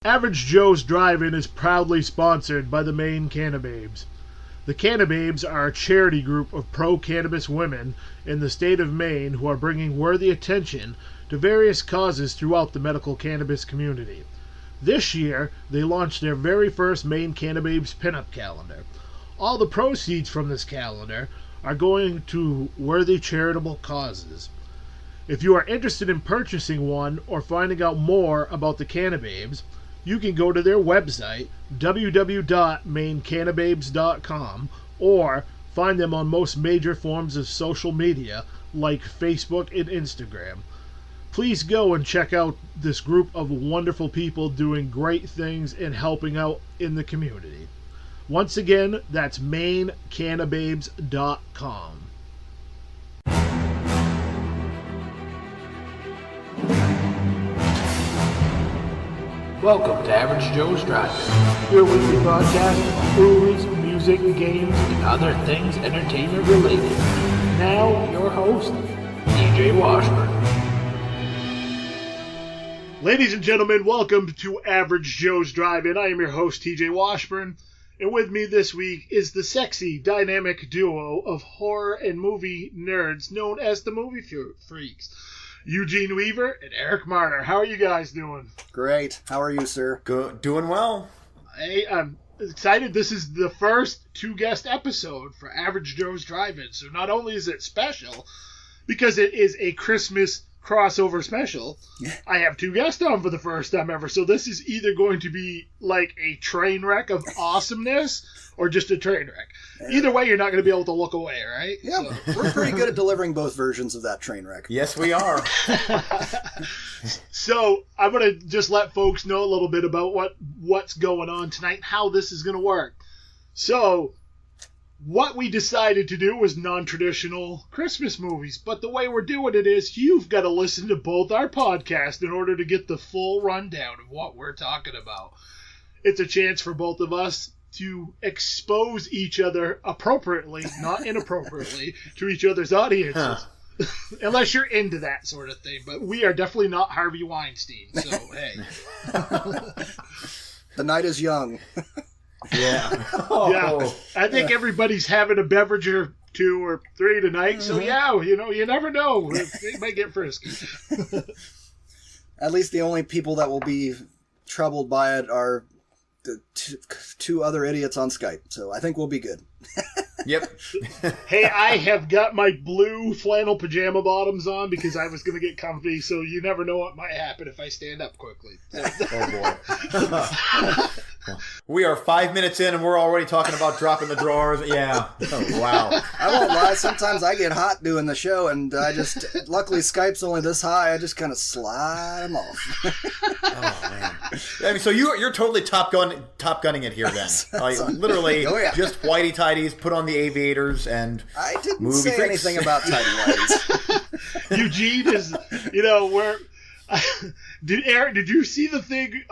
Average Joe's Drive-In is proudly sponsored by the Maine Cannababes. The Cannababes are a charity group of pro-cannabis women in the state of Maine who are bringing worthy attention to various causes throughout the medical cannabis community. This year, they launched their very first Maine Cannababes pinup calendar. All the proceeds from this calendar are going to worthy charitable causes. If you are interested in purchasing one or finding out more about the Cannababes, you can go to their website, www.maincannababes.com, or find them on most major forms of social media like Facebook and Instagram. Please go and check out this group of wonderful people doing great things and helping out in the community. Once again, that's maincannababes.com. Welcome to Average Joe's Drive-In, your weekly podcast on movies, music, games, and other things entertainment related. Now, your host, TJ Washburn. Ladies and gentlemen, welcome to Average Joe's Drive-In. I am your host, TJ Washburn, and with me this week is the sexy, dynamic duo of horror and movie nerds known as the Movie Freaks. Eugene Weaver and Erik Marner. How are you guys doing? Great. How are you, sir? Good. Doing well. Hey, I'm excited. This is the first two-guest episode for Average Joe's Drive-In. So not only is it special, because it is a Christmas crossover special, I have two guests on for the first time ever. So this is either going to be like a train wreck of awesomeness or just a train wreck. Either way, you're not going to be able to look away, right? Yeah, so. We're pretty good at delivering both versions of that train wreck. Yes, we are. So I'm going to just let folks know a little bit about what's going on tonight and how this is going to work. So what we decided to do was non-traditional Christmas movies, but the way we're doing it is you've got to listen to both our podcasts in order to get the full rundown of what we're talking about. It's a chance for both of us to expose each other appropriately, not inappropriately, to each other's audiences. Unless you're into that sort of thing. But we are definitely not Harvey Weinstein, so hey. The night is young. Yeah. Yeah. I think everybody's having a beverage or two or three tonight, so yeah, you never know. They might get frisky. At least the only people that will be troubled by it are the two other idiots on Skype, so I think we'll be good. Yep. Hey, I have got my blue flannel pajama bottoms on because I was going to get comfy, so you never know what might happen if I stand up quickly. Oh, boy. We are 5 minutes in and we're already talking about dropping the drawers. Yeah. Oh, wow. I won't lie, sometimes I get hot doing the show, and luckily Skype's only this high, I just kind of slide them off. Oh, man. I mean, so you're totally Top Gunning it here then. Literally, just whitey-tighties, put on the aviators, and I didn't movie say freaks. anything about tighty whities. Eugene is, where... Eric, did you see the thing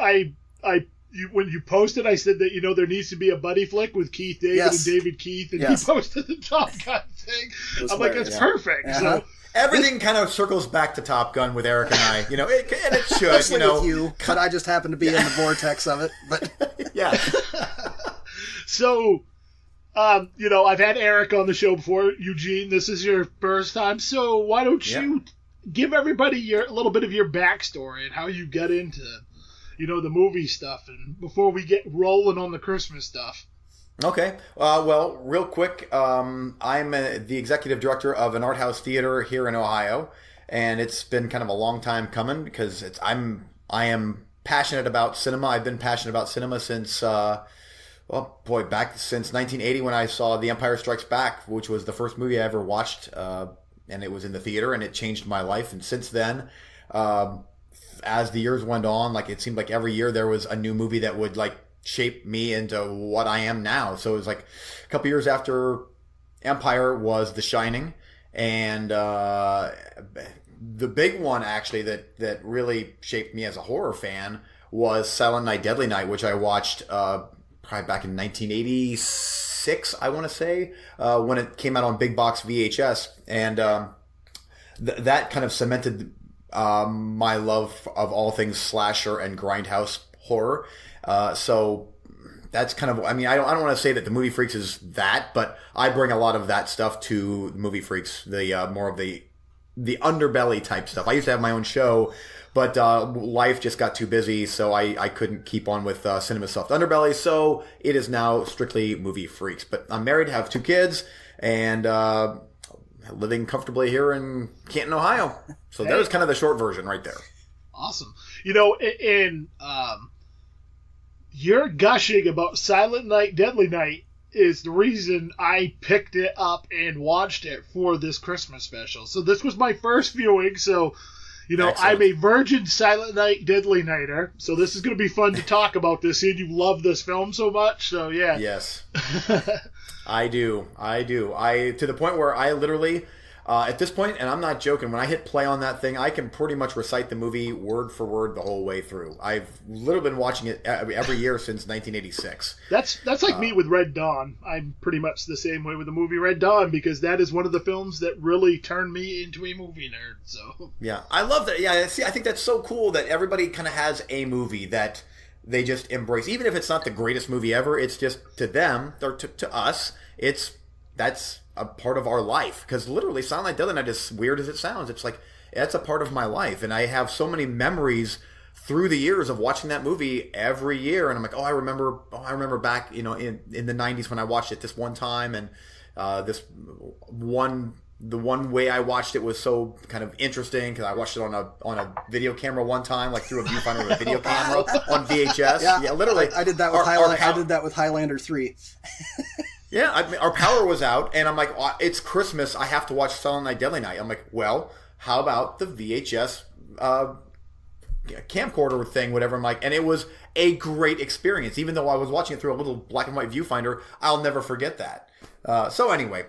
when you posted, I said that, there needs to be a buddy flick with Keith David and David Keith, and you posted the Top Gun thing. I'm like, that's perfect. Uh-huh. So everything kind of circles back to Top Gun with Eric and I, and it should, Mostly with you, but I just happen to be in the vortex of it. But yeah. So, I've had Eric on the show before. Eugene, this is your first time, so why don't you give everybody a little bit of your backstory and how you got into the movie stuff, and before we get rolling on the Christmas stuff. Okay. Well, real quick, I'm the executive director of an art house theater here in Ohio, and it's been kind of a long time coming because I am passionate about cinema. I've been passionate about cinema since, back since 1980 when I saw The Empire Strikes Back, which was the first movie I ever watched, and it was in the theater, and it changed my life. And since then, as the years went on, it seemed like every year there was a new movie that would shape me into what I am now. So it was a couple years after Empire was The Shining, and the big one actually that really shaped me as a horror fan was Silent Night, Deadly Night, which I watched probably back in 1986, I want to say, when it came out on big box VHS, and that kind of cemented my love of all things slasher and grindhouse horror. So that's kind of, I mean, I don't want to say that the Movie Freaks is that, but I bring a lot of that stuff to Movie Freaks, the more of the underbelly type stuff. I used to have my own show, but life just got too busy, so I couldn't keep on with Cinema Soft Underbelly, so it is now strictly Movie Freaks. But I'm married, have 2 kids, and living comfortably here in Canton, Ohio. So that was kind of the short version right there. Awesome. You know, and you're gushing about Silent Night, Deadly Night is the reason I picked it up and watched it for this Christmas special. So this was my first viewing, so, you know, Excellent. I'm a virgin Silent Night, Deadly Nighter, so this is going to be fun to talk about this, seeing you love this film so much, so yeah. Yes. I do. To the point where I literally, at this point, and I'm not joking, when I hit play on that thing, I can pretty much recite the movie word for word the whole way through. I've literally been watching it every year since 1986. That's like me with Red Dawn. I'm pretty much the same way with the movie Red Dawn, because that is one of the films that really turned me into a movie nerd. So Yeah, I love that. Yeah, see, I think that's so cool that everybody kind of has a movie that they just embrace. Even if it's not the greatest movie ever, it's just to them, or to us, that's a part of our life. Because literally, Silent Night, Deadly Night, as weird as it sounds, it's like, that's a part of my life. And I have so many memories through the years of watching that movie every year. And I'm like, I remember back, you know, in the 90s when I watched it this one time. And the one way I watched it was so kind of interesting because I watched it on a video camera one time, like through a viewfinder of a video camera on VHS. Yeah, literally. I did that with I did that with Highlander 3. Yeah, our power was out, and I'm like, it's Christmas. I have to watch Silent Night, Deadly Night. I'm like, well, how about the VHS camcorder thing, whatever. I'm like, and it was a great experience. Even though I was watching it through a little black and white viewfinder, I'll never forget that. So anyway.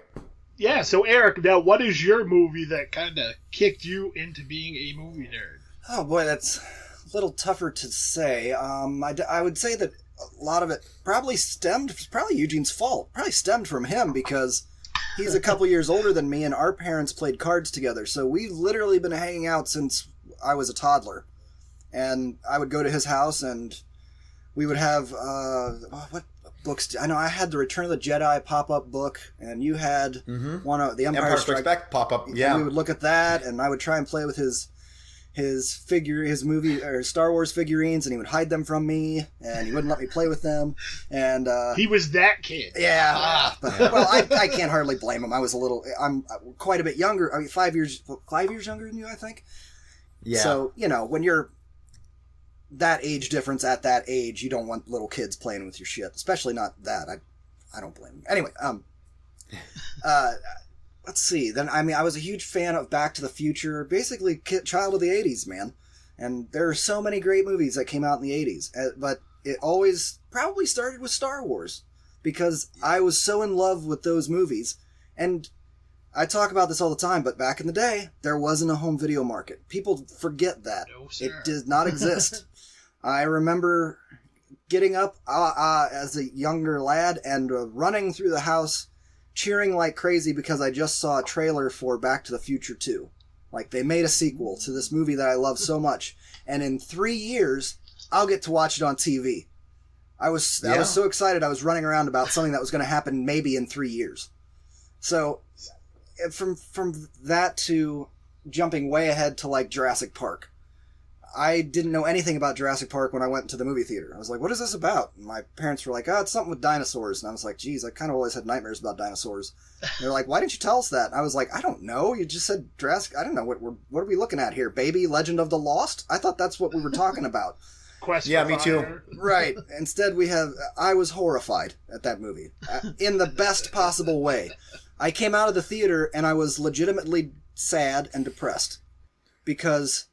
Yeah, so Eric, now what is your movie that kind of kicked you into being a movie nerd? Oh boy, that's a little tougher to say. I would say that a lot of it probably Eugene's fault. Probably stemmed from him because he's a couple years older than me and our parents played cards together. So we've literally been hanging out since I was a toddler. And I would go to his house and we would have, what books? I know I had the Return of the Jedi pop-up book and you had one of the Empire Strikes Back pop-up. Yeah. And we would look at that and I would try and play with his movie or Star Wars figurines, and he would hide them from me, and he wouldn't let me play with them. And he was that kid. Yeah. Well, I can't hardly blame him. I'm quite a bit younger. I mean, 5 years younger than you, I think. Yeah. So you know, when you're that age difference at that age, you don't want little kids playing with your shit, especially not that. I don't blame him. Anyway, let's see. Then, I mean, I was a huge fan of Back to the Future. Basically, child of the 80s, man. And there are so many great movies that came out in the 80s. But it always probably started with Star Wars. Because I was so in love with those movies. And I talk about this all the time, but back in the day, there wasn't a home video market. People forget that. No, sir. It did not exist. I remember getting up as a younger lad and running through the house cheering like crazy because I just saw a trailer for Back to the Future 2. Like, they made a sequel to this movie that I love so much. And in 3 years, I'll get to watch it on TV. I was so excited I was running around about something that was going to happen maybe in 3 years. So, from that to jumping way ahead to, like, Jurassic Park. I didn't know anything about Jurassic Park when I went to the movie theater. I was like, what is this about? And my parents were like, it's something with dinosaurs. And I was like, geez, I kind of always had nightmares about dinosaurs. And they're like, why didn't you tell us that? And I was like, I don't know. You just said Jurassic. I don't know. What are we looking at here? Baby Legend of the Lost? I thought that's what we were talking about. Yeah, me too. Right. Instead, I was horrified at that movie. In the best possible way. I came out of the theater and I was legitimately sad and depressed. Because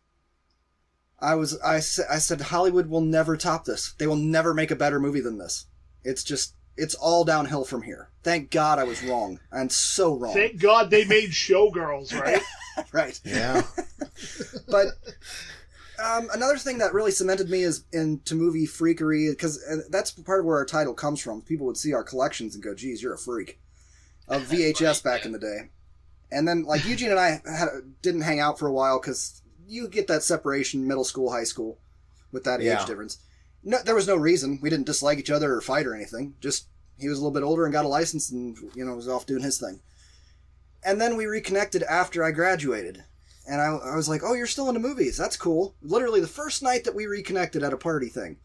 I said Hollywood will never top this. They will never make a better movie than this. It's all downhill from here. Thank God I was wrong. I'm so wrong. Thank God they made Showgirls, right? Right. Yeah. But another thing that really cemented me into movie freakery, because that's part of where our title comes from. People would see our collections and go, geez, you're a freak. Of VHS back in the day. And then, like, Eugene and I didn't hang out for a while because you get that separation, middle school, high school, with that age difference. No, there was no reason. We didn't dislike each other or fight or anything. Just he was a little bit older and got a license and, was off doing his thing. And then we reconnected after I graduated. And I was like, oh, you're still into movies. That's cool. Literally the first night that we reconnected at a party thing.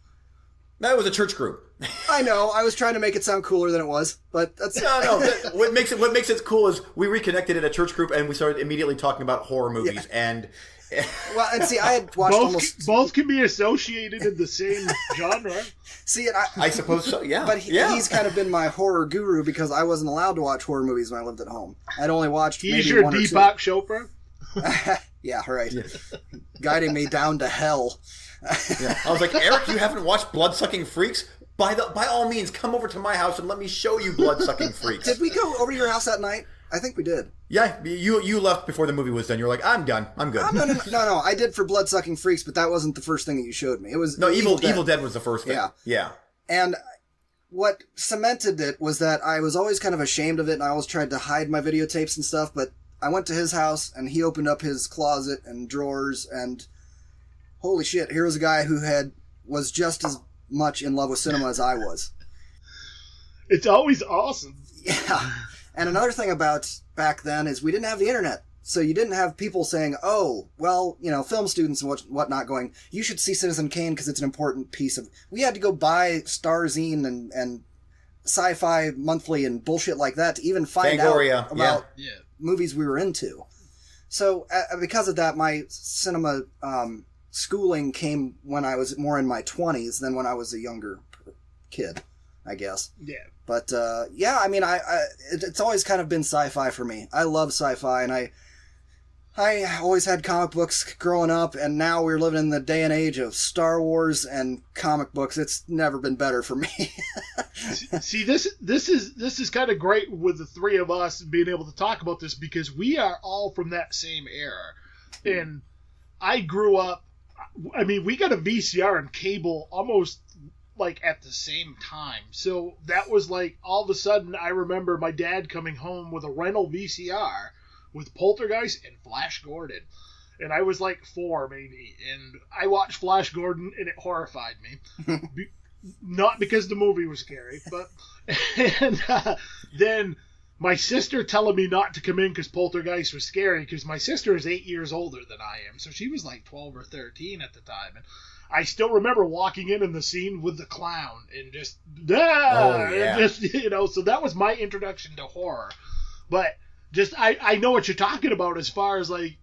That was a church group. I know. I was trying to make it sound cooler than it was, but that's no. What makes it cool is we reconnected at a church group and we started immediately talking about horror movies and. Well, and see, I had watched both can be associated in the same genre. See, and I suppose so. Yeah, but he's kind of been my horror guru because I wasn't allowed to watch horror movies when I lived at home. I'd only watched. He's maybe your one Deepak Chopra. Yeah, right. Yeah. Guiding me down to hell. Yeah. I was like, Eric, you haven't watched Blood-Sucking Freaks? By all means, come over to my house and let me show you Blood-Sucking Freaks. Did we go over to your house that night? I think we did. Yeah, you left before the movie was done. You were like, I'm done. I'm good. No. I did for Blood-Sucking Freaks, but that wasn't the first thing that you showed me. It was Evil Dead was the first thing. Yeah. And what cemented it was that I was always kind of ashamed of it, and I always tried to hide my videotapes and stuff, but I went to his house, and he opened up his closet and drawers, and holy shit, here was a guy who was just as much in love with cinema as I was. It's always awesome. Yeah. And another thing about back then is we didn't have the internet. So you didn't have people saying, oh, well, film students and whatnot going, you should see Citizen Kane because it's an important piece of... We had to go buy Star Zine and Sci-Fi Monthly and bullshit like that to even find out about movies we were into. So because of that, my cinema schooling came when I was more in my 20s than when I was a younger kid, I guess. Yeah. But, I mean, it's always kind of been sci-fi for me. I love sci-fi, and I always had comic books growing up, and now we're living in the day and age of Star Wars and comic books. It's never been better for me. See, this is kind of great with the three of us being able to talk about this because we are all from that same era. And I grew up, I mean, we got a VCR and cable almost like at the same time. So that was like all of a sudden I remember my dad coming home with a rental VCR with Poltergeist and Flash Gordon. And I was like 4 maybe. And I watched Flash Gordon and it horrified me. Not because the movie was scary, but and then my sister telling me not to come in because Poltergeist was scary because my sister is 8 years older than I am. So she was like 12 or 13 at the time. And I still remember walking in the scene with the clown and just, and just, so that was my introduction to horror. But just, I know what you're talking about as far as like,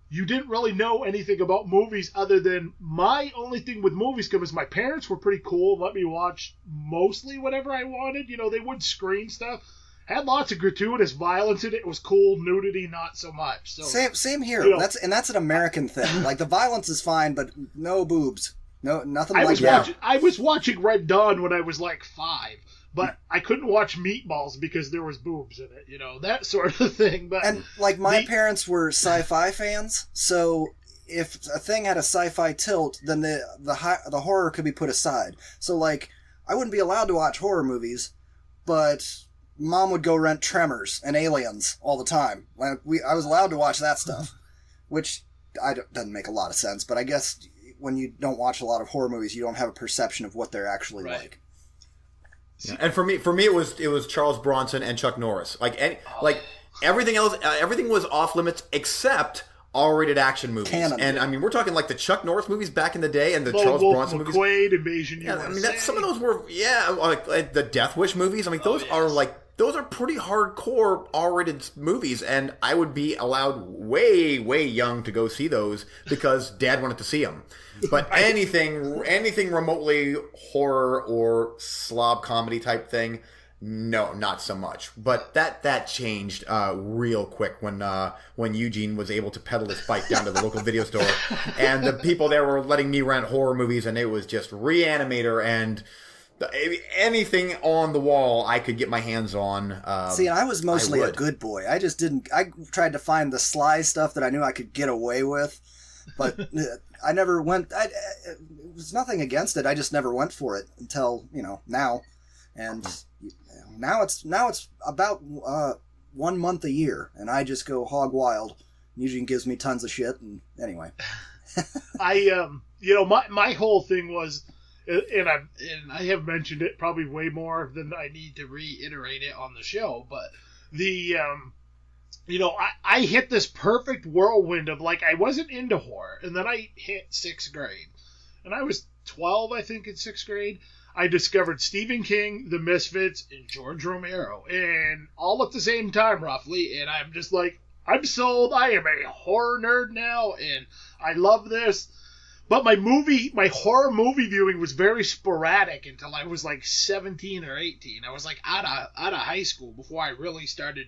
you didn't really know anything about movies other than my only thing with movies because my parents were pretty cool, let me watch mostly whatever I wanted. They would screen stuff. Had lots of gratuitous violence in it. It was cool. Nudity, not so much. So same here. That's an American thing. Like the violence is fine, but no boobs. No, nothing like that. I was watching Red Dawn when I was like 5, but I couldn't watch Meatballs because there was boobs in it. That sort of thing. But and like my parents were sci-fi fans, so if a thing had a sci-fi tilt, then the horror could be put aside. So like I wouldn't be allowed to watch horror movies, but Mom would go rent Tremors and Aliens all the time. I was allowed to watch that stuff, which doesn't make a lot of sense. But I guess when you don't watch a lot of horror movies, you don't have a perception of what they're actually like. Yeah. And for me, it was Charles Bronson and Chuck Norris. Everything else, everything was off limits except R-rated action movies. Canon. And I mean, we're talking like the Chuck Norris movies back in the day and the Charles Bronson movies. McQuaid, Invasion USA. I mean, some of those were like the Death Wish movies. I mean, those are pretty hardcore R-rated movies, and I would be allowed way, way young to go see those because Dad wanted to see them. But anything remotely horror or slob comedy type thing, no, not so much. But that changed real quick when Eugene was able to pedal his bike down to the local video store, and the people there were letting me rent horror movies, and it was just Reanimator and anything on the wall I could get my hands on. See, I was mostly a good boy. I just didn't. I tried to find the sly stuff that I knew I could get away with, but I never went. It was nothing against it. I just never went for it until now, and now it's about 1 month a year, and I just go hog wild. Eugene gives me tons of shit, and anyway, my whole thing was. and I have mentioned it probably way more than I need to reiterate it on the show, but the I hit this perfect whirlwind of like I wasn't into horror, and then I hit 6th grade, and I was 12, I think, in 6th grade. I discovered Stephen King, The Misfits, and George Romero, and all at the same time, roughly, and I'm just like, I'm sold. I am a horror nerd now, and I love this. But my horror movie viewing was very sporadic until I was like 17 or 18. I was like out of high school before I really started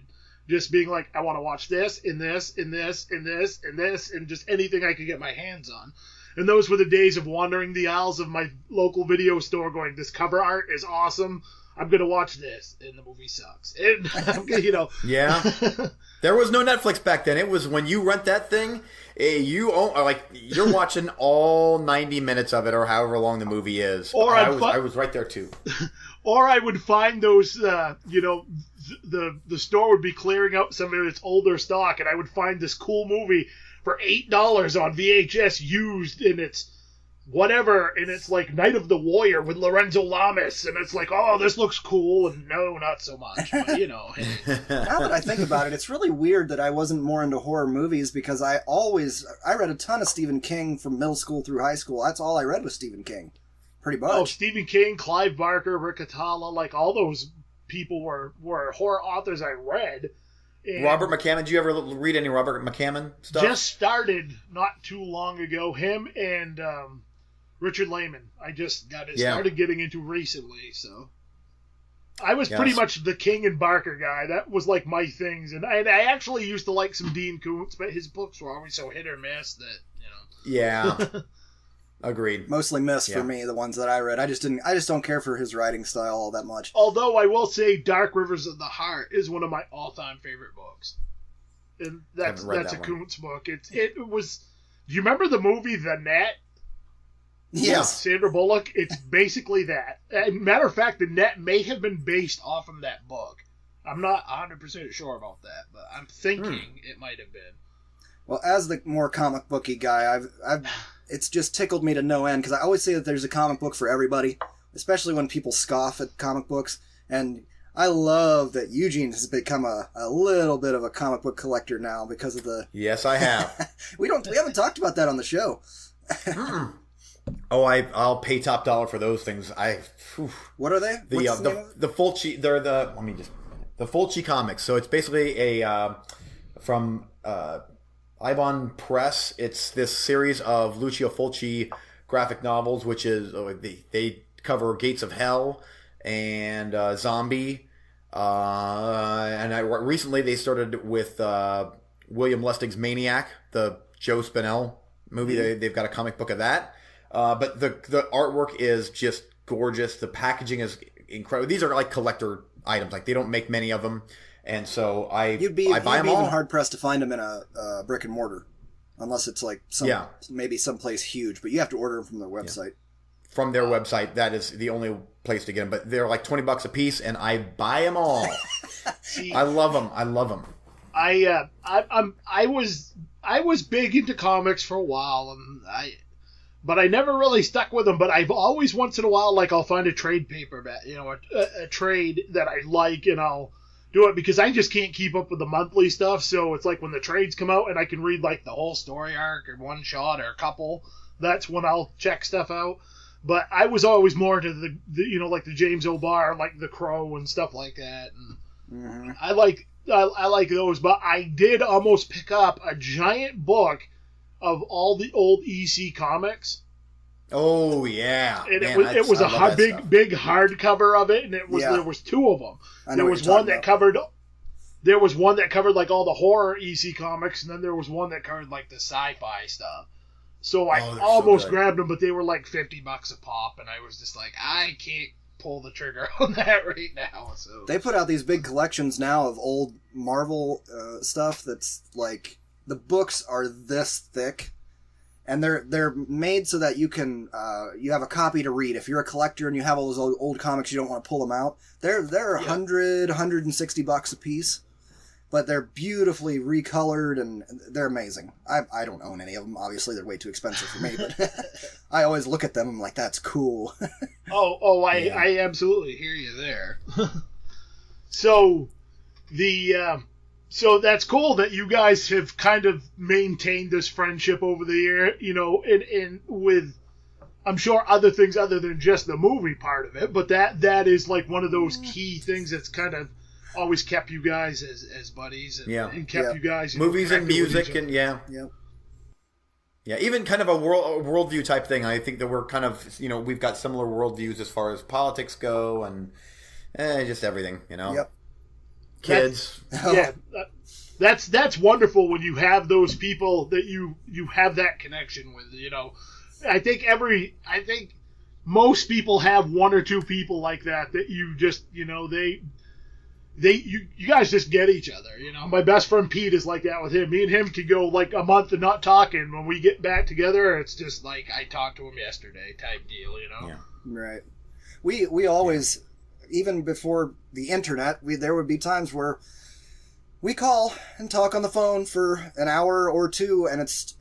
just being like, I want to watch this, and this, and this, and this, and this, and just anything I could get my hands on. And those were the days of wandering the aisles of my local video store going, this cover art is awesome. I'm going to watch this. And the movie sucks. And, Yeah. There was no Netflix back then. It was when you rent that thing, you're watching all 90 minutes of it or however long the movie is. Or I was right there too. Or I would find those, the store would be clearing out some of its older stock, and I would find this cool movie for $8 on VHS used in its whatever, and it's like Night of the Warrior with Lorenzo Lamas, and it's like, oh, this looks cool, and no, not so much, but Now that I think about it, it's really weird that I wasn't more into horror movies, because I read a ton of Stephen King from middle school through high school. That's all I read was Stephen King, pretty much. Oh, Stephen King, Clive Barker, Rick Atala, like all those people were horror authors I read. And Robert McCammon, did you ever read any Robert McCammon stuff? Just started not too long ago. Him and Richard Lehman. I just started getting into recently. So I was pretty much the King and Barker guy. That was like my things. And I actually used to like some Dean Koontz, but his books were always so hit or miss that, Yeah. Agreed. Mostly missed for me, the ones that I read. I just don't care for his writing style all that much. Although I will say Dark Rivers of the Heart is one of my all-time favorite books. And that's a Koontz book. It was. Do you remember the movie The Net? Yes. Sandra Bullock. It's basically that. Matter of fact, The Net may have been based off of that book. I'm not 100% sure about that, but I'm thinking it might have been. Well, as the more comic booky guy, it's just tickled me to no end, because I always say that there's a comic book for everybody, especially when people scoff at comic books. And I love that Eugene has become a little bit of a comic book collector now because of the... Yes, I have. We haven't talked about that on the show. Oh, I'll pay top dollar for those things. What are they? The Fulci. They're the Fulci comics. So it's basically from Ivan Press. It's this series of Lucio Fulci graphic novels, which is they cover Gates of Hell and Zombie. Recently they started with William Lustig's Maniac, the Joe Spinell movie. They've got a comic book of that. But the artwork is just gorgeous. The packaging is incredible. These are like collector items. Like they don't make many of them. And so I buy them all. You'd be even hard pressed to find them in a brick and mortar, unless it's like maybe someplace huge. But you have to order them from their website. Yeah. From their website, that is the only place to get them. But they're like $20 a piece, and I buy them all. I love them. I was big into comics for a while, but I never really stuck with them. But I've always once in a while, like I'll find a trade paperback, a trade that I like, and I'll do it because I just can't keep up with the monthly stuff. So it's like when the trades come out and I can read like the whole story arc or one shot or a couple, that's when I'll check stuff out. But I was always more into the like the James O'Barr, like The Crow and stuff like that. And I like those, but I did almost pick up a giant book of all the old EC comics. Oh yeah, and it was a big hardcover of it, and there was two of them. There was one that covered like all the horror EC comics, and then there was one that covered like the sci-fi stuff. So I almost grabbed them, but they were like $50 a pop, and I was just like, I can't pull the trigger on that right now. So they put out these big collections now of old Marvel stuff that's like the books are this thick, and they're made so that you can you have a copy to read. If you're a collector and you have all those old comics, you don't want to pull them out. They're $100, $160 a piece. but they're beautifully recolored and they're amazing. I don't own any of them. Obviously, they're way too expensive for me, but I always look at them and I'm like, that's cool. I absolutely hear you there. So so that's cool that you guys have kind of maintained this friendship over the year, and with, I'm sure, other things other than just the movie part of it, but that is like one of those key things that's kind of always kept you guys as buddies and kept you guys movies and music and Yep. Yeah, even kind of a worldview type thing. I think that we're kind of, we've got similar worldviews as far as politics go and just everything, Yep. Kids. That's wonderful when you have those people that you have that connection with, I think most people have one or two people like that you just, you guys just get each other, My best friend Pete is like that with him. Me and him could go like a month and not talking. When we get back together, it's just like I talked to him yesterday type deal, Yeah. Right. We always, even before the internet, there would be times where we call and talk on the phone for an hour or two, and it's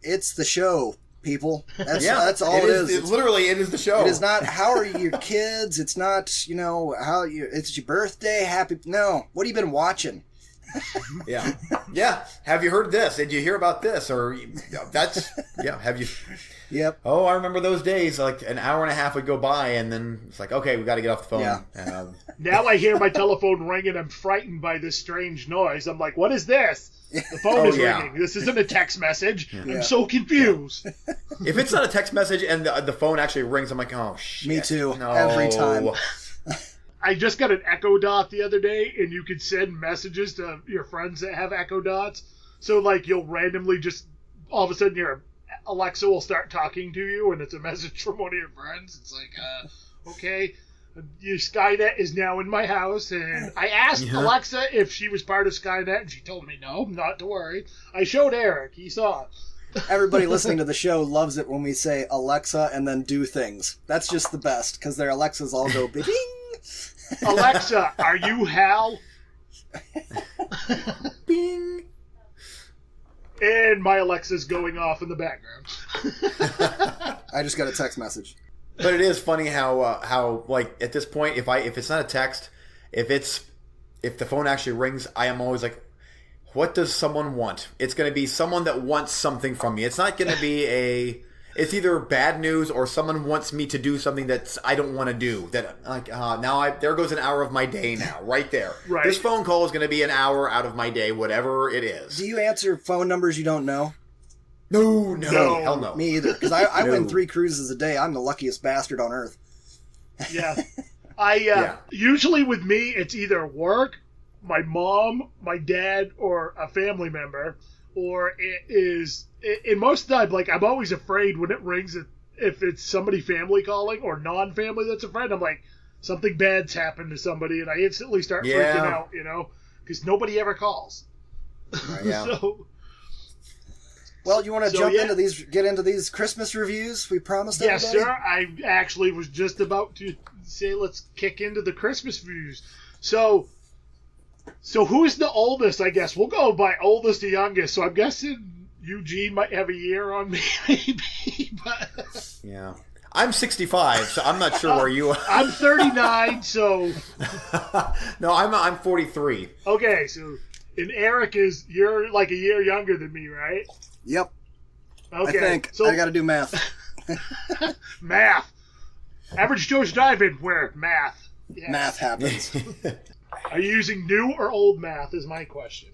the show, people. That's all it is. It is the show. It is not, how are your kids? It's not, it's your birthday. No. What have you been watching? Yeah. Have you heard this? Did you hear about this? Or have you? Yep. Oh, I remember those days. Like an hour and a half would go by, and then it's like, okay, we got to get off the phone. Yeah. Now I hear my telephone ring, and I'm frightened by this strange noise. I'm like, what is this? The phone is ringing. This isn't a text message. Yeah. I'm so confused. If it's not a text message and the phone actually rings, I'm like, oh, shit. Me too. No. Every time. I just got an Echo Dot the other day, and you could send messages to your friends that have Echo Dots. So, like, you'll randomly just, all of a sudden, your Alexa will start talking to you, and it's a message from one of your friends. It's like, okay, your Skynet is now in my house, and I asked Alexa if she was part of Skynet, and she told me no, not to worry. I showed Eric. He saw it. Everybody listening to the show loves it when we say Alexa and then do things. That's just the best, because their Alexas all go bing. Alexa, are you Hal? Bing. And my Alexa's going off in the background. I just got a text message. But it is funny how like at this point, if it's not a text, if the phone actually rings, I am always like, what does someone want? It's going to be someone that wants something from me. It's not going to be it's either bad news or someone wants me to do something that I don't want to do. That like there goes an hour of my day now, right there. Right. This phone call is going to be an hour out of my day, whatever it is. Do you answer phone numbers you don't know? No, hell no. Me either, because I win 3 cruises a day. I'm the luckiest bastard on earth. Yeah. Usually with me, it's either work, my mom, my dad, or a family member, or it is, in most of the time, like, I'm always afraid when it rings if it's somebody family calling or non-family that's a friend. I'm like, something bad's happened to somebody, and I instantly start freaking out, because nobody ever calls. Yeah. So... Well, you want to get into these Christmas reviews we promised everybody? Yes, sir. I actually was just about to say let's kick into the Christmas reviews. So who's the oldest, I guess? We'll go by oldest to youngest. So I'm guessing Eugene might have a year on me, maybe. But... Yeah. I'm 65, so I'm not sure where you are. I'm 39, so... No, I'm 43. Okay, so... And Eric you're like a year younger than me, right? Yep. Okay. I think. So, I got to do math. Math. Average Joe's Drive-In where math. Yes. Math happens. Are you using new or old math is my question.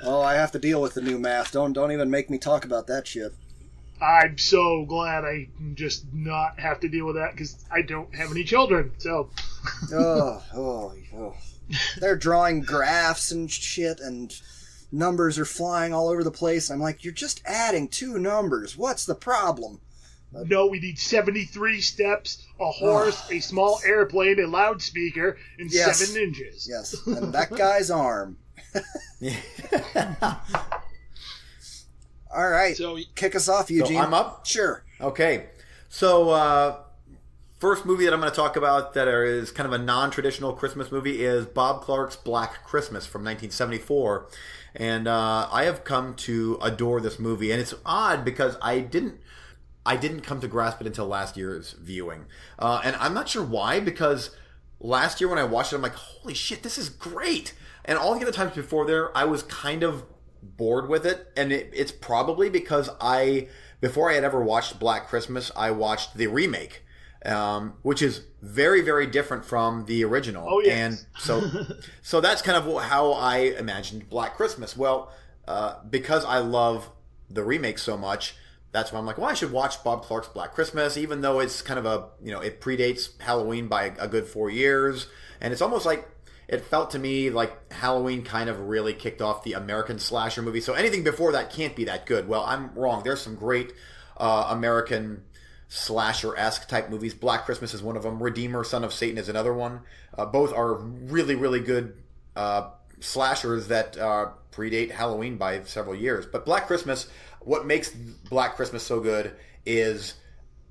Oh, I have to deal with the new math. Don't even make me talk about that shit. I'm so glad I just not have to deal with that because I don't have any children. So. Oh. They're drawing graphs and shit, and numbers are flying all over the place. I'm like, you're just adding 2 numbers. What's the problem? No, we need 73 steps, a horse, a small airplane, a loudspeaker, and 7 ninjas. Yes, and that guy's arm. All right, so kick us off, Eugene. So I'm up? Sure. Okay. So first movie that I'm going to talk about that is kind of a non-traditional Christmas movie is Bob Clark's Black Christmas from 1974. And I have come to adore this movie. And it's odd because I didn't come to grasp it until last year's viewing. And I'm not sure why, because last year when I watched it, I'm like, holy shit, this is great. And all the other times before there, I was kind of bored with it. And it's probably because before I had ever watched Black Christmas, I watched the remake. Which is very, very different from the original. Oh, yes. And so that's kind of how I imagined Black Christmas. Well, because I love the remake so much, that's why I'm like, well, I should watch Bob Clark's Black Christmas, even though it's kind of it predates Halloween by a good 4 years. And it's almost like, it felt to me like Halloween kind of really kicked off the American slasher movie. So anything before that can't be that good. Well, I'm wrong. There's some great American slasher-esque type movies. Black Christmas is one of them. Redeemer, Son of Satan is another one. Both are really, really good slashers that predate Halloween by several years. But Black Christmas, what makes Black Christmas so good is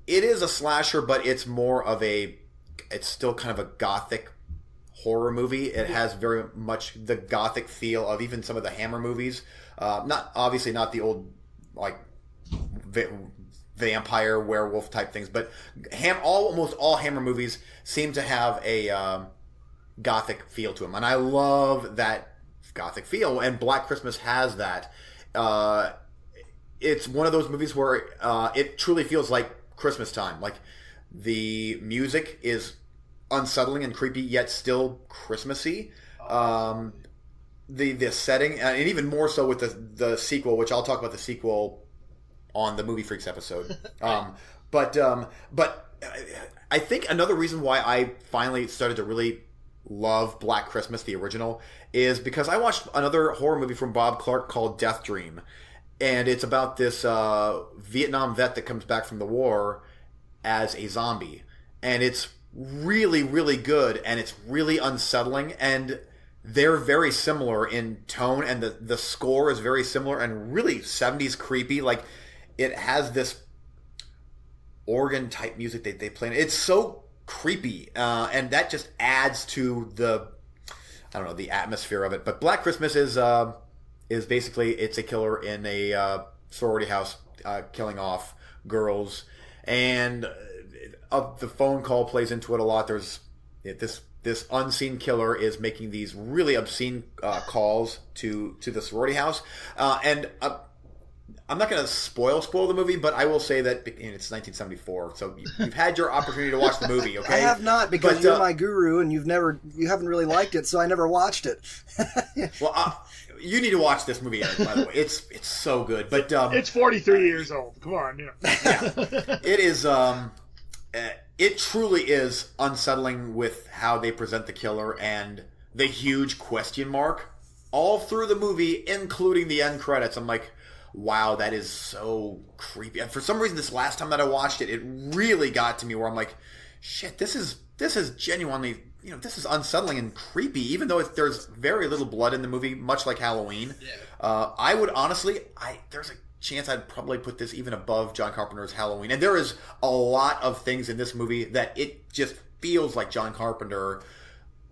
it is a slasher, but it's more of it's still kind of a gothic horror movie. It has very much the gothic feel of even some of the Hammer movies. Not the old like vampire werewolf type things, but almost all Hammer movies seem to have a gothic feel to them, and I love that gothic feel. And Black Christmas has that. It's one of those movies where it truly feels like Christmas time. Like the music is unsettling and creepy, yet still Christmassy. The setting, and even more so with the sequel, which I'll talk about the sequel on the Movie Freaks episode. But I think another reason why I finally started to really love Black Christmas, the original, is because I watched another horror movie from Bob Clark called Death Dream. And it's about this Vietnam vet that comes back from the war as a zombie. And it's really, really good, and it's really unsettling, and they're very similar in tone, and the score is very similar and really 70s creepy. Like, it has this organ type music that they play. It's so creepy, and that just adds to the atmosphere of it. But Black Christmas is basically, it's a killer in a sorority house killing off girls, and the phone call plays into it a lot. There's this unseen killer is making these really obscene calls to the sorority house, and I'm not going to spoil the movie, but I will say that it's 1974, so you've had your opportunity to watch the movie. Okay, I have not, because you're my guru, and you haven't really liked it, so I never watched it. Well, you need to watch this movie, Eric, by the way. It's so good, but it's 43 years old. Come on, yeah, it is. It truly is unsettling with how they present the killer and the huge question mark all through the movie, including the end credits. I'm like, wow, that is so creepy. And for some reason, this last time that I watched it, it really got to me where I'm like, shit, this is genuinely, this is unsettling and creepy, even though there's very little blood in the movie, much like Halloween. Yeah. I would honestly, there's a chance I'd probably put this even above John Carpenter's Halloween. And there is a lot of things in this movie that it just feels like John Carpenter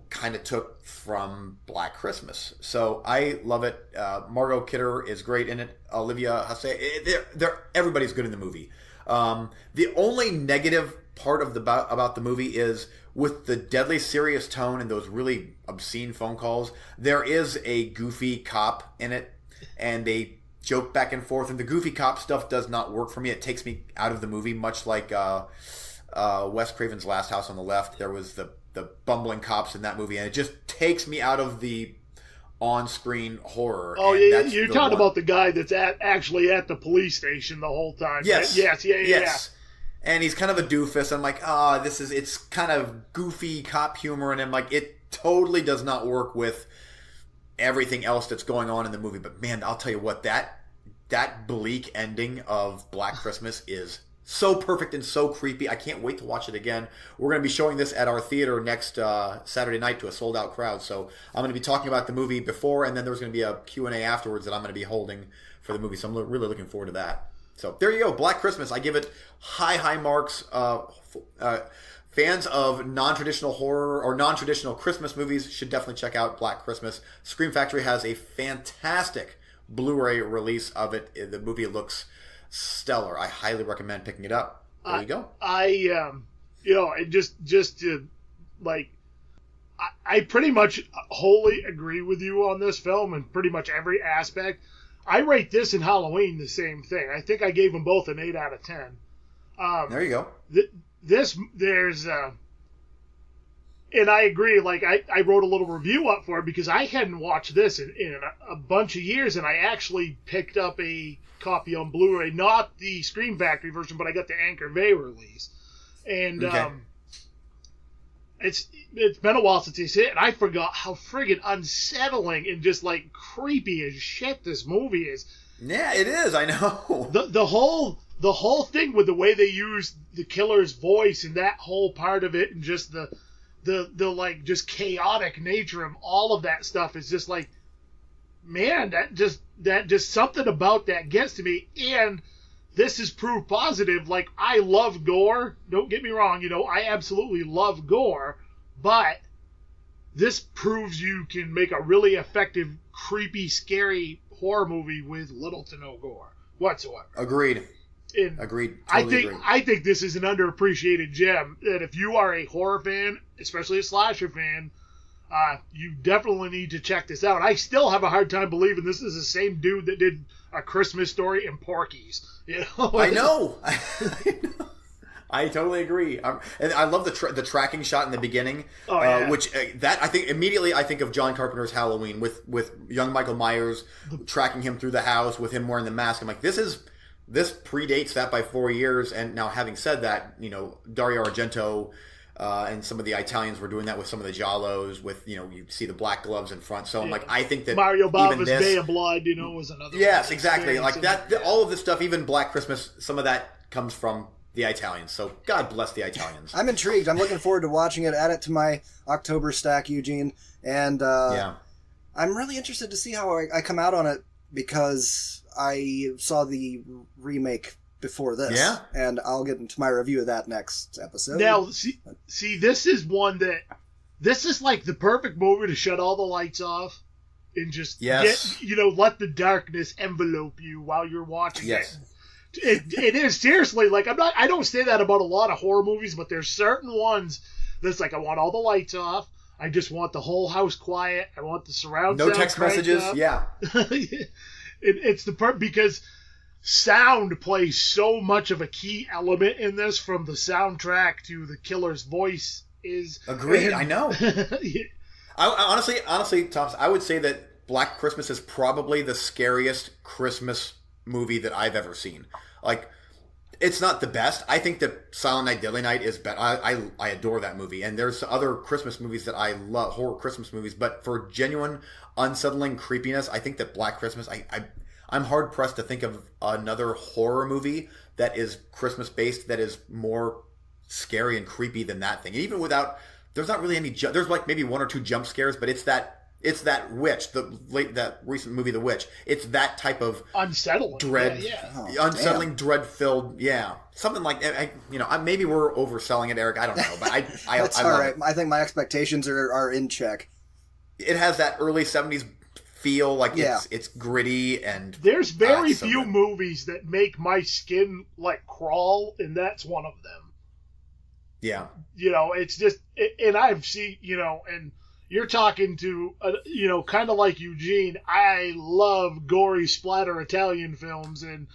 kind of took from Black Christmas. So I love it. Margot Kidder is great in it. Olivia Hussey, everybody's good in the movie. The only negative part of about the movie is with the deadly serious tone and those really obscene phone calls, there is a goofy cop in it, and they joke back and forth, and the goofy cop stuff does not work for me. It takes me out of the movie, much like Wes Craven's Last House on the Left. There was the bumbling cops in that movie, and it just takes me out of the on-screen horror. Oh, yeah, you're talking about the guy that's actually at the police station the whole time. Yes. Yes. And he's kind of a doofus. I'm like, it's kind of goofy cop humor, and I'm like, it totally does not work with everything else that's going on in the movie. But man, I'll tell you what, that bleak ending of Black Christmas is so perfect and so creepy. I can't wait to watch it again. We're going to be showing this at our theater next Saturday night to a sold-out crowd. So I'm going to be talking about the movie before, and then there's going to be a Q&A afterwards that I'm going to be holding for the movie. So I'm really looking forward to that. So there you go, Black Christmas. I give it high marks. fans of non-traditional horror or non-traditional Christmas movies should definitely check out Black Christmas. Scream Factory has a fantastic Blu-ray release of it. The movie looks stellar. I highly recommend picking it up. There you go. I pretty much wholly agree with you on this film in pretty much every aspect. I rate this and Halloween the same thing. I think I gave them both an 8 out of 10. There you go. And I agree, like, I wrote a little review up for it because I hadn't watched this in a bunch of years, and I actually picked up a copy on Blu-ray, not the Scream Factory version, but I got the Anchor Bay release. And Okay. it's been a while since I seen it, and I forgot how friggin' unsettling and just, like, creepy as shit this movie is. Yeah, it is. I know. The whole thing with the way they use the killer's voice and that whole part of it, and just the like just chaotic nature of all of that stuff is just like, man, that just something about that gets to me. And this is proof positive. Like, I love gore. Don't get me wrong. I absolutely love gore, but this proves you can make a really effective, creepy, scary horror movie with little to no gore whatsoever. Agreed. And Agreed. I think this is an underappreciated gem. That if you are a horror fan, especially a slasher fan, you definitely need to check this out. I still have a hard time believing this is the same dude that did A Christmas Story and Porky's. I know. I totally agree. And I love the tracking shot in the beginning, which that I think immediately I think of John Carpenter's Halloween with young Michael Myers tracking him through the house with him wearing the mask. I'm like, this predates that by 4 years. And now, having said that, Dario Argento and some of the Italians were doing that with some of the giallos. With you see the black gloves in front. So I'm like, I think that Mario Bava's Day of Blood, was another. Yes, exactly. Like that. All of this stuff, even Black Christmas, some of that comes from the Italians. So God bless the Italians. I'm intrigued. I'm looking forward to watching it. Add it to my October stack, Eugene. And I'm really interested to see how I come out on it, because I saw the remake before this. Yeah. And I'll get into my review of that next episode. Now, see, this is one that... This is like the perfect movie to shut all the lights off and just let the darkness envelope you while you're watching it. It is, seriously, like, I don't say that about a lot of horror movies, but there's certain ones that's like, I want all the lights off. I just want the whole house quiet. I want the surround sound. No text messages. Up. Yeah. It's the part, because sound plays so much of a key element in this, from the soundtrack to the killer's voice is. Agreed. I know. I honestly, Thomas, I would say that Black Christmas is probably the scariest Christmas movie that I've ever seen. Like, it's not the best. I think that Silent Night, Deadly Night is better. I adore that movie. And there's other Christmas movies that I love, horror Christmas movies. But for genuine, unsettling creepiness, I think that Black Christmas, I'm hard-pressed to think of another horror movie that is Christmas-based that is more scary and creepy than that thing. And even without, there's not really any, there's like maybe one or two jump scares, but it's that witch, that recent movie, The Witch. It's that type of unsettling dread, unsettling, dread-filled, something like. Maybe we're overselling it, Eric. I don't know, but That's all right. I think my expectations are in check. It has that early '70s feel, like it's gritty, and there's very few movies that make my skin like crawl, and that's one of them. Yeah, it's just, and I've seen, and. You're talking to, kind of like Eugene. I love gory splatter Italian films, and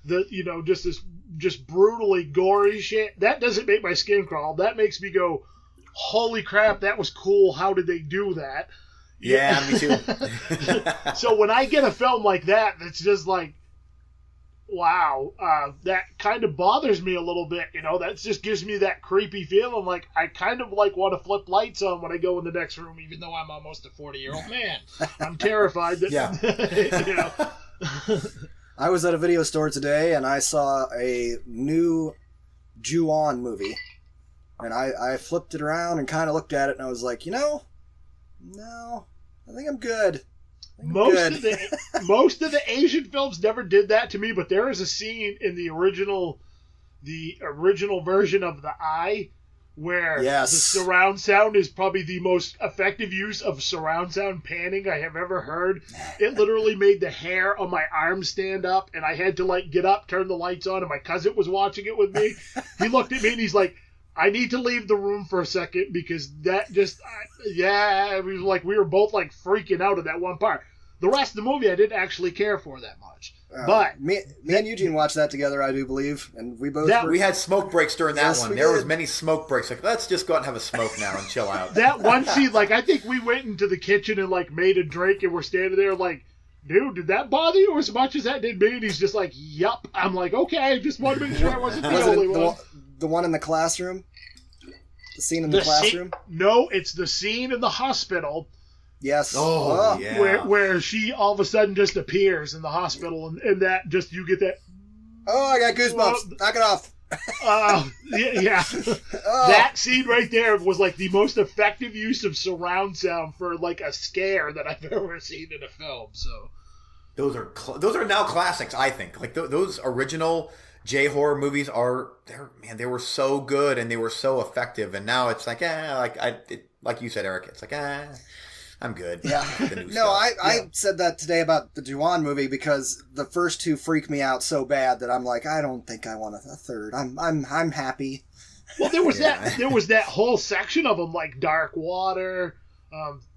just this just brutally gory shit. That doesn't make my skin crawl. That makes me go, holy crap, that was cool. How did they do that? Yeah, me too. So when I get a film like that, that's just like, wow, that kind of bothers me a little bit. That just gives me that creepy feeling. Like, I kind of like want to flip lights on when I go in the next room, even though I'm almost a 40-year-old man. I'm terrified that, I was at a video store today, and I saw a new Ju-On movie. And I flipped it around and kind of looked at it, and I was like, no, I think I'm good. Most of the Asian films never did that to me, but there is a scene in the original version of The Eye where Yes. the surround sound is probably the most effective use of surround sound panning I have ever heard. It literally made the hair on my arm stand up, and I had to like get up, turn the lights on, and my cousin was watching it with me. He looked at me and he's like, I need to leave the room for a second because that just, it was like we were both like freaking out at that one part. The rest of the movie I didn't actually care for that much. But me and Eugene watched that together, I do believe, and we both We had smoke breaks during that Yes, one. we There did. was many smoke breaks. Like, let's just go out and have a smoke now and chill out. that one scene, like I think we went into the kitchen and like made a drink and we're standing there like, dude, did that bother you as much as that did me? And he's just like, yup. I'm like, okay, I just want to make sure I wasn't the Was only it one. the one in the classroom? The scene in the classroom? No, it's the scene in the hospital Yes. Oh, yeah. where she all of a sudden just appears in the hospital, and that just, you get that, Oh, I got goosebumps. Knock it off. yeah. Oh. That scene right there was like the most effective use of surround sound for like a scare that I've ever seen in a film, so. Those are now classics, I think. Like those original J-horror movies they were so good and they were so effective, and now it's like like you said, Eric, it's like I'm good. Yeah. The new No, stuff. I said that today about the Juwan movie because the first two freak me out so bad that I'm like, I don't think I want a third. I'm happy. Well, there was that whole section of them, like Dark Water,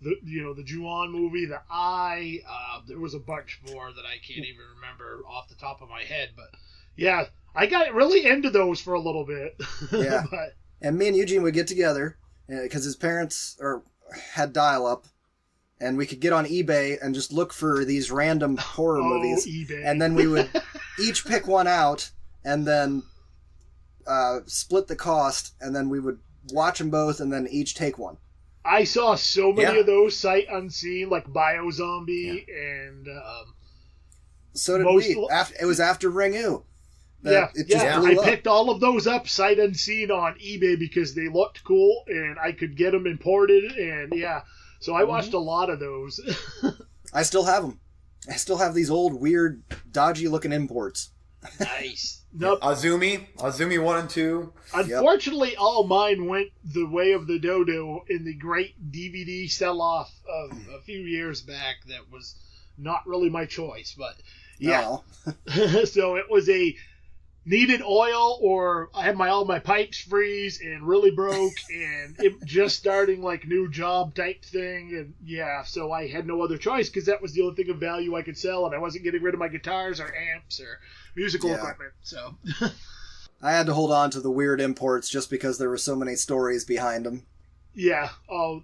the Ju-on movie, the Eye. There was a bunch more that I can't even remember off the top of my head, but yeah, I got really into those for a little bit. Yeah. But, And me and Eugene would get together because his parents had dial-up, and we could get on eBay and just look for these random horror movies, eBay. and then we would each pick one out and then split the cost, and then we would watch them both and then each take one. I saw so many Yeah. of those sight unseen, like Biozombie and So did Most- we. It was after Ringu. It just I blew up. picked all of those up sight unseen on eBay because they looked cool and I could get them imported, and yeah, so I watched a lot of those. I still have them. I still have these old, weird, dodgy-looking imports. Nice. Nope. Azumi 1 and 2. Unfortunately, all mine went the way of the dodo in the great DVD sell-off of a few years back. That was not really my choice, but yeah. No. So it was a needed oil, or I had all my pipes freeze and really broke, and it just starting like new job type thing, and yeah, so I had no other choice because that was the only thing of value I could sell, and I wasn't getting rid of my guitars or amps or musical equipment. So I had to hold on to the weird imports just because there were so many stories behind them. yeah,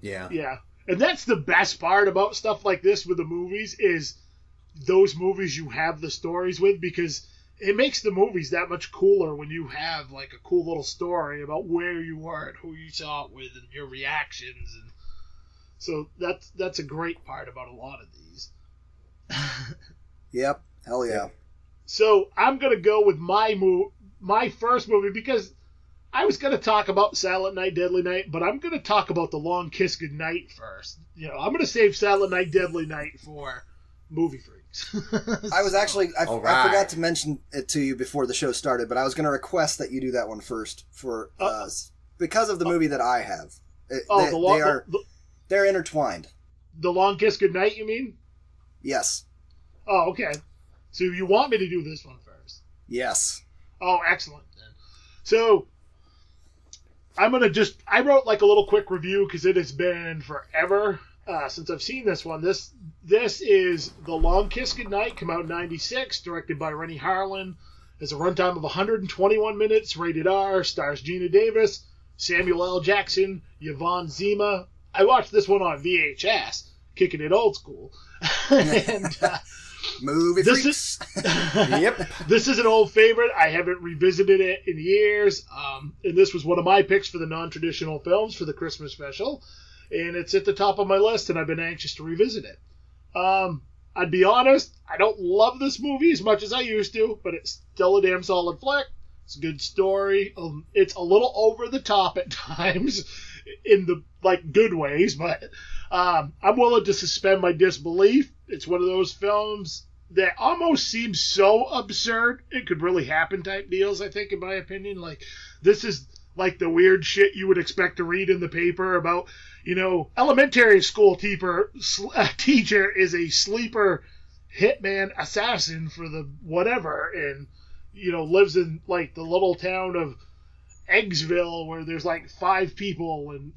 yeah, and that's the best part about stuff like this with the movies is those movies you have the stories with, because it makes the movies that much cooler when you have like a cool little story about where you were and who you saw it with and your reactions, and so that's a great part about a lot of these. Yep. Hell yeah. So I'm gonna go with my first movie because I was gonna talk about Silent Night, Deadly Night, but I'm gonna talk about The Long Kiss Goodnight first. I'm gonna save Silent Night, Deadly Night for movie freaks. I was actually, I All right. forgot to mention it to you before the show started, but I was going to request that you do that one first for because of the movie that I have. They're intertwined. The Long Kiss Goodnight, you mean? Yes. Oh, okay. So you want me to do this one first? Yes. Oh, excellent. Then. So I wrote like a little quick review because it has been forever since I've seen this one. This is The Long Kiss Goodnight, come out in 96, directed by Rennie Harlan. Has a runtime of 121 minutes, rated R, stars Gina Davis, Samuel L. Jackson, Yvonne Zima. I watched this one on VHS, kicking it old school. And Movie freaks. Yep. This is an old favorite. I haven't revisited it in years. And this was one of my picks for the non-traditional films for the Christmas special. And it's at the top of my list, and I've been anxious to revisit it. I'd be honest, I don't love this movie as much as I used to, but it's still a damn solid flick. It's a good story. It's a little over the top at times in the good ways, but I'm willing to suspend my disbelief. It's one of those films that almost seems so absurd it could really happen type deals, I think, in my opinion. Like, this is like the weird shit you would expect to read in the paper about, elementary school teacher is a sleeper hitman assassin for the whatever, and, lives in, like, the little town of Eggsville where there's, like, 5 people and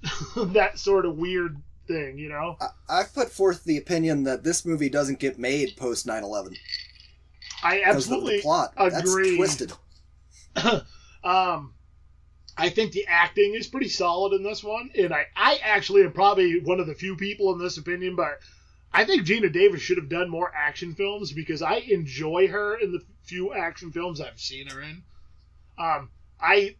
that sort of weird thing, I've put forth the opinion that this movie doesn't get made post 9/11. I absolutely the plot. agree. That's twisted. I think the acting is pretty solid in this one, and I actually am probably one of the few people in this opinion, but I think Gina Davis should have done more action films because I enjoy her in the few action films I've seen her in. I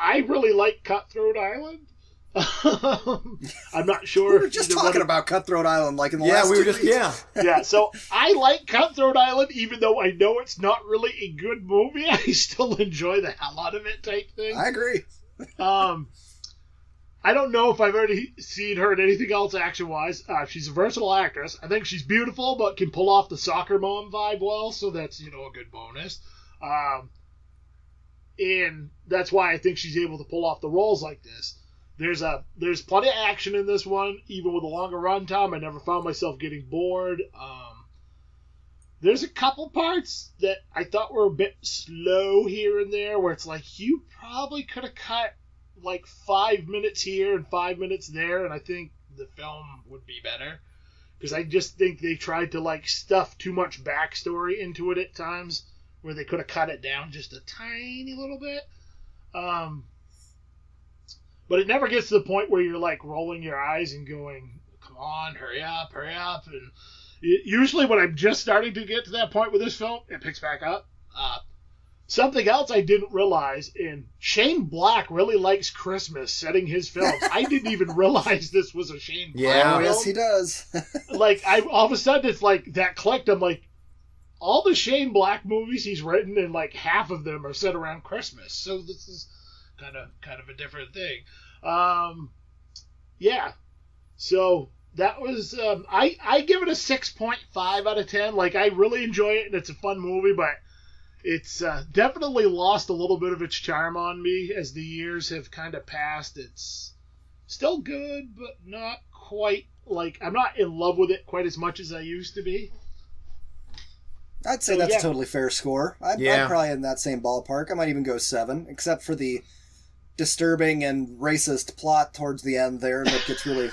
really like Cutthroat Island. I'm not sure. We were just talking about Cutthroat Island like in the last 2 weeks. Yeah, so I like Cutthroat Island, even though I know it's not really a good movie. I still enjoy the hell out of it type thing. I agree. I don't know if I've already seen her in anything else action-wise. She's a versatile actress. I think she's beautiful, but can pull off the soccer mom vibe well, so that's, a good bonus. And that's why I think she's able to pull off the roles like this. There's plenty of action in this one, even with a longer runtime. I never found myself getting bored. There's a couple parts that I thought were a bit slow here and there, where it's like you probably could have cut like 5 minutes here and 5 minutes there, and I think the film would be better. Because I just think they tried to like stuff too much backstory into it at times, where they could have cut it down just a tiny little bit. But it never gets to the point where you're like rolling your eyes and going, come on, hurry up. And usually when I'm just starting to get to that point with this film, it picks back up. Something else I didn't realize, and Shane Black really likes Christmas setting his films. I didn't even realize this was a Shane Black film. Yes, he does. Like, all of a sudden it's like that clicked. I'm like, all the Shane Black movies he's written, and like half of them are set around Christmas. So this is kind of a different thing. Yeah. So that was I give it a 6.5 out of 10. Like, I really enjoy it, and it's a fun movie, but it's definitely lost a little bit of its charm on me as the years have kind of passed. It's still good, but not quite, like, I'm not in love with it quite as much as I used to be. I'd say that's a totally fair score. I'm probably in that same ballpark. I might even go 7, except for the disturbing and racist plot towards the end there that gets really...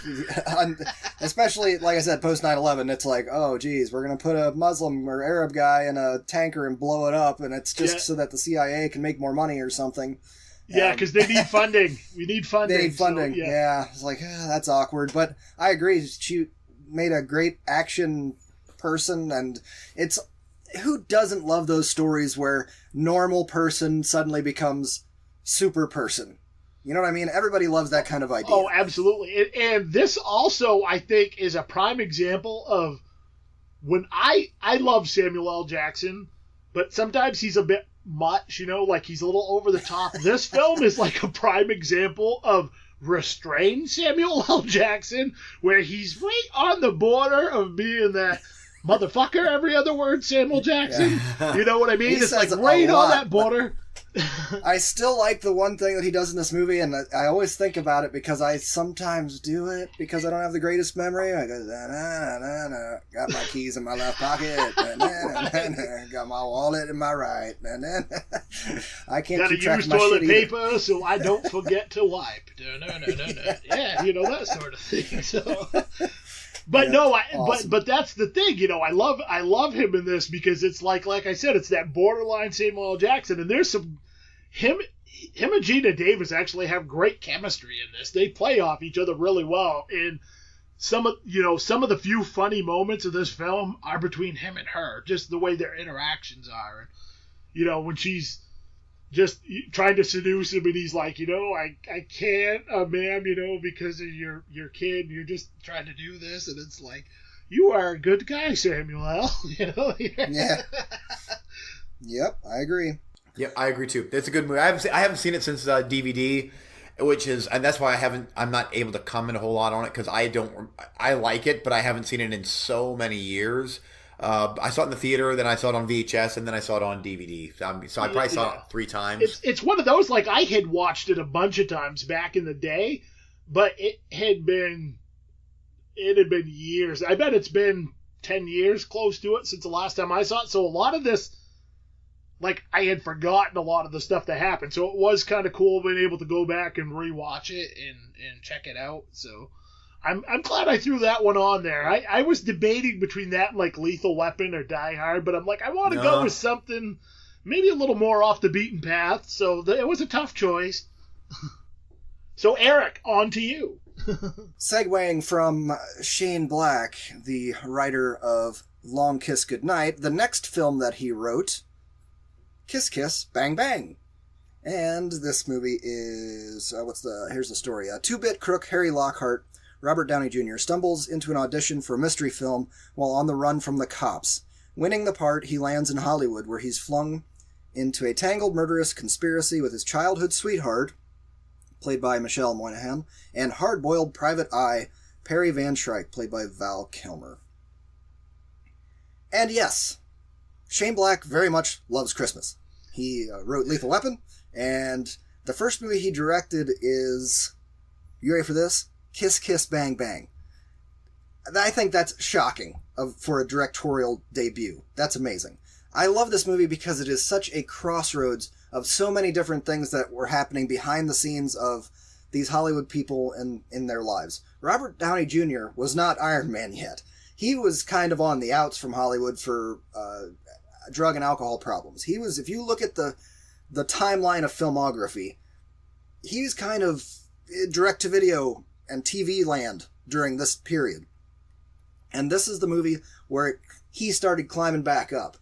especially, like I said, post 9/11, it's like, oh, geez, we're going to put a Muslim or Arab guy in a tanker and blow it up, and it's just so that the CIA can make more money or something. Yeah, because they need funding. We need funding. They need funding, so, yeah. It's like, that's awkward. But I agree. She made a great action person, and it's... Who doesn't love those stories where normal person suddenly becomes super person? You know what I mean? Everybody loves that kind of idea. Oh, absolutely. And this also, I think, is a prime example of when I love Samuel L. Jackson, but sometimes he's a bit much, like he's a little over the top. This film is like a prime example of restrained Samuel L. Jackson, where he's right on the border of being that motherfucker every other word Samuel Jackson. Yeah. You know what I mean? It's like right on that border. I still like the one thing that he does in this movie, and I always think about it because I sometimes do it because I don't have the greatest memory. I go, na-na-na-na, got my keys in my left pocket, na-na-na-na, got my wallet in my right. I can't keep track of my shit gotta use toilet paper so I don't forget to wipe. Yeah, that sort of thing. So... But awesome. but that's the thing, I love him in this because it's like I said, it's that borderline Samuel L. Jackson, and there's some him and Gina Davis actually have great chemistry in this. They play off each other really well, and some of the few funny moments of this film are between him and her, just the way their interactions are. When she's just trying to seduce him, and he's like, I can't, ma'am, because of your kid, you're just trying to do this, and it's like, you are a good guy, Samuel L. Yeah. Yep, I agree. Yep, I agree too. It's a good movie. I haven't seen it since DVD, and that's why I'm not able to comment a whole lot on it because I like it, but I haven't seen it in so many years. I saw it in the theater, then I saw it on VHS, and then I saw it on DVD. So I probably saw it 3 times. It's one of those, like, I had watched it a bunch of times back in the day, but it had been years. I bet it's been 10 years close to it since the last time I saw it. So a lot of this, like, I had forgotten a lot of the stuff that happened. So it was kind of cool being able to go back and rewatch it and check it out. So I'm glad I threw that one on there. I was debating between that and, like, Lethal Weapon or Die Hard, but I'm like, I want to go with something maybe a little more off the beaten path. So it was a tough choice. So, Eric, on to you. Segueing from Shane Black, the writer of Long Kiss Goodnight, the next film that he wrote, Kiss Kiss Bang Bang. And this movie is, here's the story. A 2-bit crook Harry Lockhart, Robert Downey Jr., stumbles into an audition for a mystery film while on the run from the cops. Winning the part, he lands in Hollywood, where he's flung into a tangled, murderous conspiracy with his childhood sweetheart, played by Michelle Monaghan, and hard-boiled private eye, Perry Van Shrike, played by Val Kilmer. And yes, Shane Black very much loves Christmas. He wrote Lethal Weapon, and the first movie he directed is, you ready for this? Kiss Kiss Bang Bang. I think that's shocking for a directorial debut. That's amazing. I love this movie because it is such a crossroads of so many different things that were happening behind the scenes of these Hollywood people in their lives. Robert Downey Jr. was not Iron Man yet. He was kind of on the outs from Hollywood for drug and alcohol problems. He was, if you look at the timeline of filmography, he's kind of direct-to-video and TV land during this period. And this is the movie where he started climbing back up.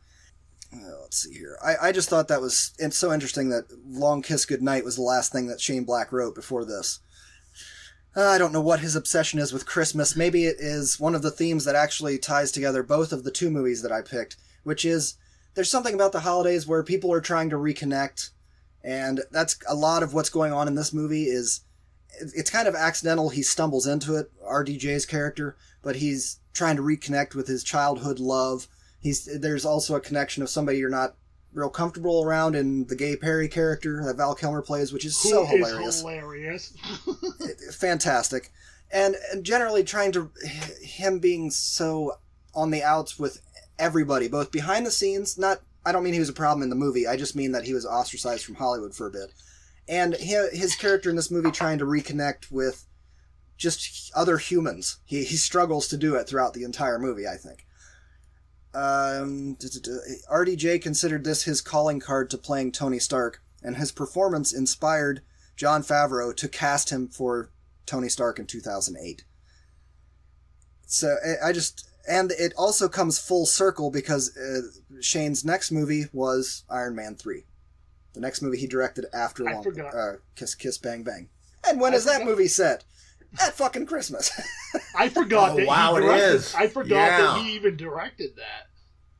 Let's see here. I just thought that was so interesting that Long Kiss Goodnight was the last thing that Shane Black wrote before this. I don't know what his obsession is with Christmas. Maybe it is one of the themes that actually ties together both of the 2 movies that I picked, which is there's something about the holidays where people are trying to reconnect, and that's a lot of what's going on in this movie. It's kind of accidental. He stumbles into it, RDJ's character, but he's trying to reconnect with his childhood love. There's also a connection of somebody you're not real comfortable around in the gay Perry character that Val Kilmer plays, which is so hilarious. Hilarious. Fantastic. And generally him being so on the outs with everybody, both behind the scenes, I don't mean he was a problem in the movie, I just mean that he was ostracized from Hollywood for a bit. And his character in this movie trying to reconnect with just other humans. He struggles to do it throughout the entire movie, I think. RDJ considered this his calling card to playing Tony Stark, and his performance inspired Jon Favreau to cast him for Tony Stark in 2008. So and it also comes full circle because Shane's next movie was Iron Man 3. The next movie he directed after Kiss Kiss Bang Bang. And when is that movie set? At fucking Christmas. I forgot that he directed. It is. I forgot that he even directed that.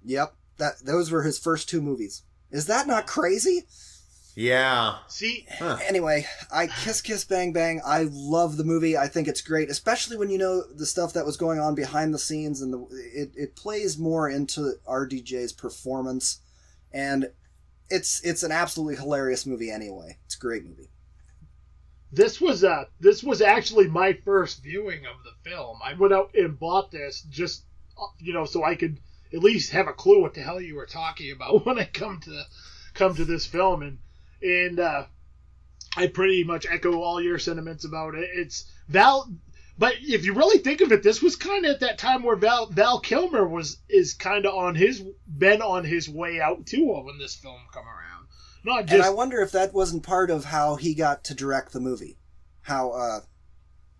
Yep. Those were his first 2 movies. Is that not crazy? Yeah. See? Anyway, Kiss Kiss Bang Bang. I love the movie. I think it's great, especially when you know the stuff that was going on behind the scenes, and it plays more into RDJ's performance, and it's an absolutely hilarious movie anyway. It's a great movie. This was actually my first viewing of the film. I went out and bought this just, so I could at least have a clue what the hell you were talking about when I come to this film, and I pretty much echo all your sentiments about it. It's Val, but if you really think of it, this was kind of at that time where Val Kilmer is kind of on his way out too when this film come around. Not just. And I wonder if that wasn't part of how he got to direct the movie, how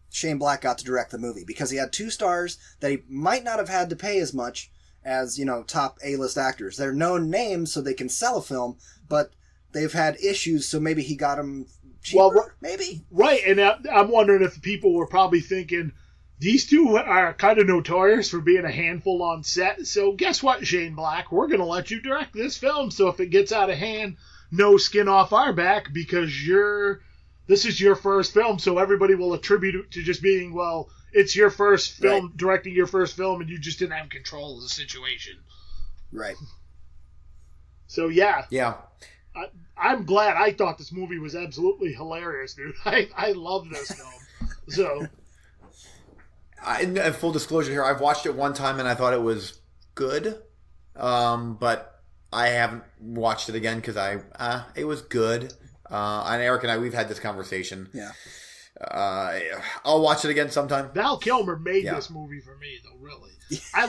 Shane Black got to direct the movie, because he had 2 stars that he might not have had to pay as much as top A-list actors. They're known names, so they can sell a film, but they've had issues, so maybe he got them cheaper, maybe. Right, and I'm wondering if people were probably thinking, these 2 are kind of notorious for being a handful on set, so guess what, Shane Black? We're going to let you direct this film, so if it gets out of hand, no skin off our back, because this is your first film, so everybody will attribute it to just being, it's your first film, directing your first film, and you just didn't have control of the situation. Right. So, yeah. Yeah. I'm glad. I thought this movie was absolutely hilarious, dude. I love this film. So, In full disclosure here, I've watched it one time and I thought it was good, but I haven't watched it again because it was good. And Eric and I, we've had this conversation. Yeah. I'll watch it again sometime. Val Kilmer made this movie for me, though. Really, I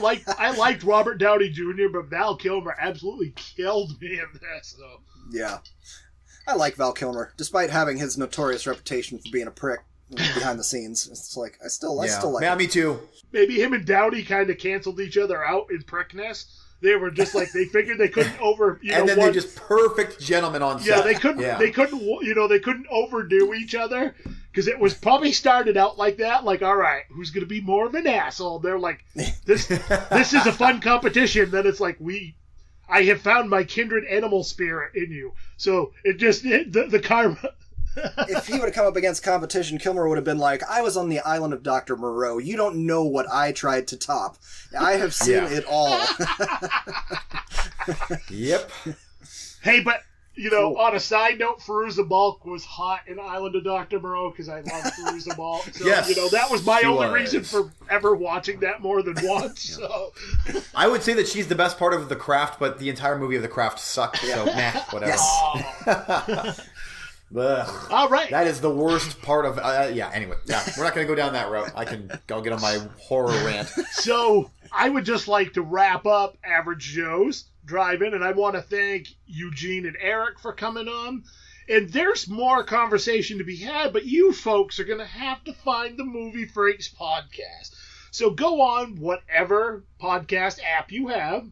liked Robert Downey Jr., but Val Kilmer absolutely killed me in this. So. Yeah, I like Val Kilmer, despite having his notorious reputation for being a prick behind the scenes. It's like I still like him. Me too. Maybe him and Downey kind of canceled each other out in prickness. They were just like they figured they couldn't they're just perfect gentlemen on set. Yeah, they couldn't overdo each other because it was probably started out like that. Like, all right, who's going to be more of an asshole? They're like, this is a fun competition. Then it's like I have found my kindred animal spirit in you. So the karma. If he would have come up against competition, Kilmer would have been like, I was on the island of Dr. Moreau. You don't know what I tried to top. I have seen it all. Yep. Hey, but, on a side note, Fairuza Balk was hot in Island of Dr. Moreau because I love Fairuza Balk. So, yes, that was my only reason for ever watching that more than once. So I would say that she's the best part of The Craft, but the entire movie of The Craft sucked. So, whatever. Yes. Ugh. All right. That is the worst part of... anyway. Yeah, we're not going to go down that road. I'll get on my horror rant. So, I would just like to wrap up Average Joe's Drive-In, and I want to thank Eugene and Eric for coming on. And there's more conversation to be had, but you folks are going to have to find the Movie Freaks podcast. So go on whatever podcast app you have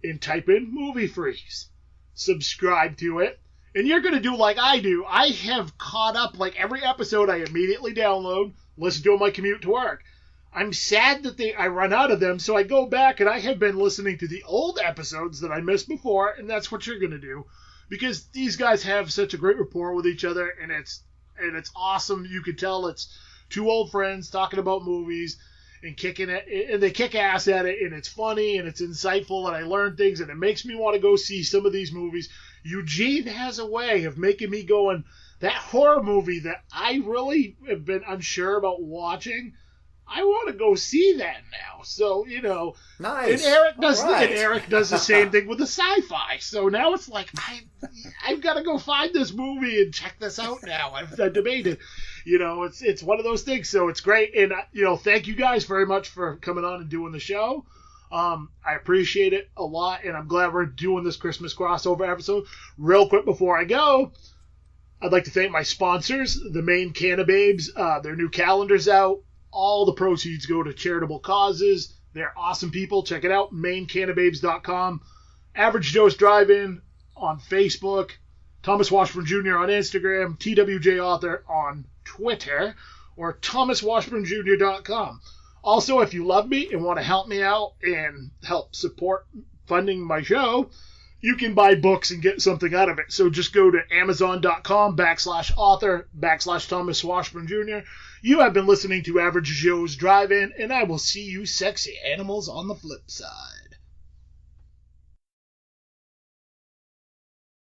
and type in Movie Freaks. Subscribe to it. And you're going to do like I do. I have caught up, like every episode I immediately download, listen to on my commute to work. I'm sad that I run out of them, so I go back and I have been listening to the old episodes that I missed before, and that's what you're going to do. Because these guys have such a great rapport with each other, and it's awesome. You can tell it's two old friends talking about movies and kicking it, and they kick ass at it, and it's funny, and it's insightful, and I learn things, and it makes me want to go see some of these movies. Eugene has a way of making me going, that horror movie that I really have been unsure about watching, I want to go see that now. So, Nice. And Eric does the same thing with the sci-fi. So now it's like, I've got to go find this movie and check this out now. I've debated. It's one of those things. So it's great. And, thank you guys very much for coming on and doing the show. I appreciate it a lot, and I'm glad we're doing this Christmas crossover episode. Real quick before I go, I'd like to thank my sponsors, the Maine Cannababes. Their new calendar's out. All the proceeds go to charitable causes. They're awesome people. Check it out, maincannababes.com. Average Joe's Drive-In on Facebook. Thomas Washburn Jr. on Instagram. TWJ Author on Twitter. Or thomaswashburnjr.com. Also, if you love me and want to help me out and help support funding my show, you can buy books and get something out of it. So just go to amazon.com/author/Thomas Washburn Jr. You have been listening to Average Joe's Drive-In, and I will see you sexy animals on the flip side.